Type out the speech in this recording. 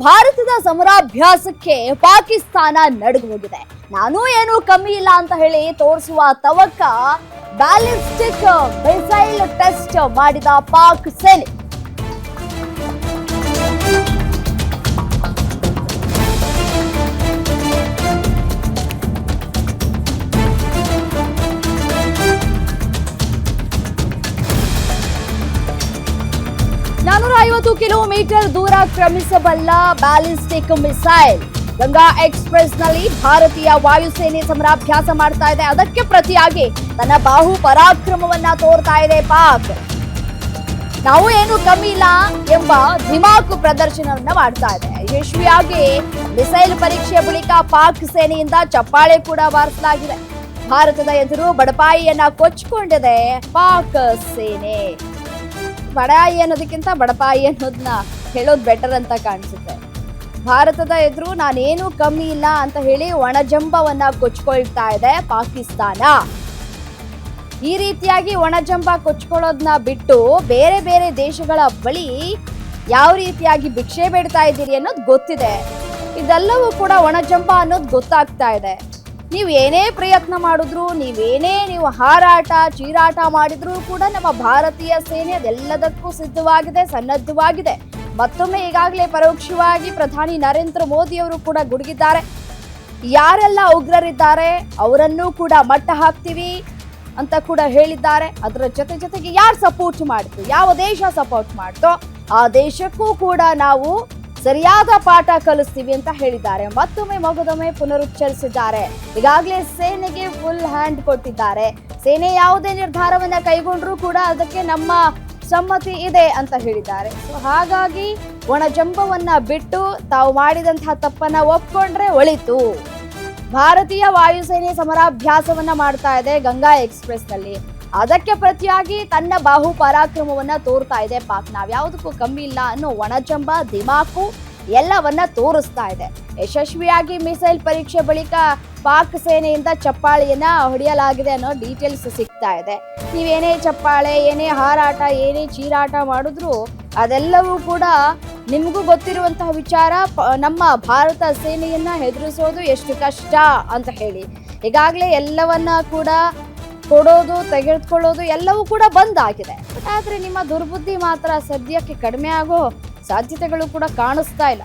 ಭಾರತದ ಸಮರಾಭ್ಯಾಸಕ್ಕೆ ಪಾಕಿಸ್ತಾನ ನಡುಗು ಹೋಗಿದೆ. ನಾನು ಏನು ಕಮ್ಮಿ ಇಲ್ಲ ಅಂತ ಹೇಳಿ ತೋರಿಸುವ ತವಕ ಬ್ಯಾಲಿಸ್ಟಿಕ್ ಮಿಸೈಲ್ ಟೆಸ್ಟ್ ಮಾಡಿದ ಪಾಕ್ ಸೇನೆ. ಕಿಲೋಮೀಟರ್ ದೂರ ಕ್ರಮಿಸಬಲ್ಲ ಬ್ಯಾಲಿಸ್ಟಿಕ್ ಮಿಸೈಲ್ ಗಂಗಾ ಎಕ್ಸ್‌ಪ್ರೆಸ್ ನಲ್ಲಿ ಭಾರತೀಯ ವಾಯುಸೇನೆ ಸಮರಾಭ್ಯಾಸ ಮಾಡ್ತಾ ಇದೆ. ಅದಕ್ಕೆ ಪ್ರತಿಯಾಗಿ ತನ್ನ ಬಾಹು ಪರಾಕ್ರಮವನ್ನ ತೋರ್ತಾ ಇದೆ ಪಾಕ್. ನಾವು ಏನು ಕಮ್ಮಿ ಇಲ್ಲ ಎಂಬ ಧಿಮಾಕು ಪ್ರದರ್ಶನವನ್ನ ಮಾಡ್ತಾ ಇದೆ. ಯಶಸ್ವಿಯಾಗಿ ಮಿಸೈಲ್ ಪರೀಕ್ಷೆ ಬಳಿಕ ಪಾಕ್ ಸೇನೆಯಿಂದ ಚಪ್ಪಾಳೆ ಕೂಡ ಬಾರಿಸಲಾಗಿದೆ. ಭಾರತದ ಎದುರು ಬಡಪಾಯಿಯನ್ನ ಕೊಚ್ಚಿಕೊಂಡಿದೆ ಪಾಕ್ ಸೇನೆ. ಬಡಾಯಿ ಅನ್ನೋದಕ್ಕಿಂತ ಬಡಪಾಯಿ ಅನ್ನೋದನ್ನ ಹೇಳೋದು ಬೆಟರ್ ಅಂತ ಕಾಣಿಸುತ್ತೆ. ಭಾರತದ ಎದುರು ನಾನೇನು ಕಮ್ಮಿ ಇಲ್ಲ ಅಂತ ಹೇಳಿ ಒಣಜಂಬವನ್ನ ಕೊಚ್ಕೊಳ್ತಾ ಇದೆ ಪಾಕಿಸ್ತಾನ. ಈ ರೀತಿಯಾಗಿ ಒಣಜಂಬ ಕೊಚ್ಕೊಳ್ಳೋದನ್ನ ಬಿಟ್ಟು ಬೇರೆ ಬೇರೆ ದೇಶಗಳ ಬಳಿ ಯಾವ ರೀತಿಯಾಗಿ ಭಿಕ್ಷೆ ಬೇಡ್ತಾ ಇದ್ದೀರಿ ಅನ್ನೋದು ಗೊತ್ತಿದೆ. ಇದೆಲ್ಲವೂ ಕೂಡ ಒಣಜಂಬ ಅನ್ನೋದು ಗೊತ್ತಾಗ್ತಾ ಇದೆ. ನೀವು ಏನೇ ಪ್ರಯತ್ನ ಮಾಡಿದ್ರು, ನೀವು ಹಾರಾಟ ಚೀರಾಟ ಮಾಡಿದ್ರೂ ಕೂಡ ನಮ್ಮ ಭಾರತೀಯ ಸೇನೆ ಅದೆಲ್ಲದಕ್ಕೂ ಸಿದ್ಧವಾಗಿದೆ, ಸನ್ನದ್ಧವಾಗಿದೆ. ಮತ್ತೊಮ್ಮೆ ಈಗಾಗಲೇ ಪರೋಕ್ಷವಾಗಿ ಪ್ರಧಾನಿ ನರೇಂದ್ರ ಮೋದಿ ಅವರು ಕೂಡ ಗುಡುಗಿದ್ದಾರೆ. ಯಾರೆಲ್ಲ ಉಗ್ರರಿದ್ದಾರೆ ಅವರನ್ನೂ ಕೂಡ ಮಟ್ಟ ಹಾಕ್ತೀವಿ ಅಂತ ಕೂಡ ಹೇಳಿದ್ದಾರೆ. ಅದರ ಜೊತೆಗೆ ಯಾರು ಸಪೋರ್ಟ್ ಮಾಡ್ತು, ಯಾವ ದೇಶ ಸಪೋರ್ಟ್ ಮಾಡ್ತೋ ಆ ದೇಶಕ್ಕೂ ಕೂಡ ನಾವು ಸರಿಯಾದ ಪಾಠ ಕಲಿಸ್ತೀವಿ ಅಂತ ಹೇಳಿದ್ದಾರೆ. ಮತ್ತೊಮ್ಮೆ ಮಗದೊಮ್ಮೆ ಪುನರುಚ್ಚರಿಸಿದ್ದಾರೆ. ಈಗಾಗಲೇ ಸೇನೆಗೆ ಫುಲ್ ಹ್ಯಾಂಡ್ ಕೊಟ್ಟಿದ್ದಾರೆ. ಸೇನೆ ಯಾವುದೇ ನಿರ್ಧಾರವನ್ನ ಕೈಗೊಂಡ್ರೂ ಕೂಡ ಅದಕ್ಕೆ ನಮ್ಮ ಸಮ್ಮತಿ ಇದೆ ಅಂತ ಹೇಳಿದ್ದಾರೆ. ಸೊ ಹಾಗಾಗಿ ಒಣಜಂಬವನ್ನ ಬಿಟ್ಟು ತಾವು ಮಾಡಿದಂತಹ ತಪ್ಪನ್ನ ಒಪ್ಕೊಂಡ್ರೆ ಒಳಿತು. ಭಾರತೀಯ ವಾಯುಸೇನೆ ಸಮರಾಭ್ಯಾಸವನ್ನ ಮಾಡ್ತಾ ಇದೆ ಗಂಗಾ ಎಕ್ಸ್‌ಪ್ರೆಸ್ ನಲ್ಲಿ. ಅದಕ್ಕೆ ಪ್ರತಿಯಾಗಿ ತನ್ನ ಬಾಹು ಪರಾಕ್ರಮವನ್ನ ತೋರ್ತಾ ಇದೆ ಪಾಕ್. ನಾವ್ಯಾವುದಕ್ಕೂ ಕಮ್ಮಿ ಇಲ್ಲ ಅನ್ನೋ ಒಣಜಂಬ ದಿಮಾಕು ಎಲ್ಲವನ್ನ ತೋರಿಸ್ತಾ ಇದೆ. ಯಶಸ್ವಿಯಾಗಿ ಮಿಸೈಲ್ ಪರೀಕ್ಷೆ ಬಳಿಕ ಪಾಕ್ ಸೇನೆಯಿಂದ ಚಪ್ಪಾಳೆಯನ್ನ ಹೊಡೆಯಲಾಗಿದೆ ಅನ್ನೋ ಡೀಟೇಲ್ಸ್ ಸಿಗ್ತಾ ಇದೆ. ನೀವೇನೇ ಚಪ್ಪಾಳೆ, ಏನೇ ಹಾರಾಟ, ಏನೇ ಚೀರಾಟ ಮಾಡಿದ್ರು ಅದೆಲ್ಲವೂ ಕೂಡ ನಿಮಗೂ ಗೊತ್ತಿರುವಂತಹ ವಿಚಾರ. ನಮ್ಮ ಭಾರತ ಸೇನೆಯನ್ನ ಹೆದರಿಸೋದು ಎಷ್ಟು ಕಷ್ಟ ಅಂತ ಹೇಳಿ ಈಗಾಗಲೇ ಎಲ್ಲವನ್ನ ಕೂಡ ಕೊಡೋದು ತೆಗೆದುಕೊಳ್ಳೋದು ಎಲ್ಲವೂ ಕೂಡ ಬಂದ್ ಆಗಿದೆ. ಆದ್ರೆ ನಿಮ್ಮ ದುರ್ಬುದ್ಧಿ ಮಾತ್ರ ಸದ್ಯಕ್ಕೆ ಕಡಿಮೆ ಆಗೋ ಸಾಧ್ಯತೆಗಳು ಕೂಡ ಕಾಣಿಸ್ತಾ ಇಲ್ಲ.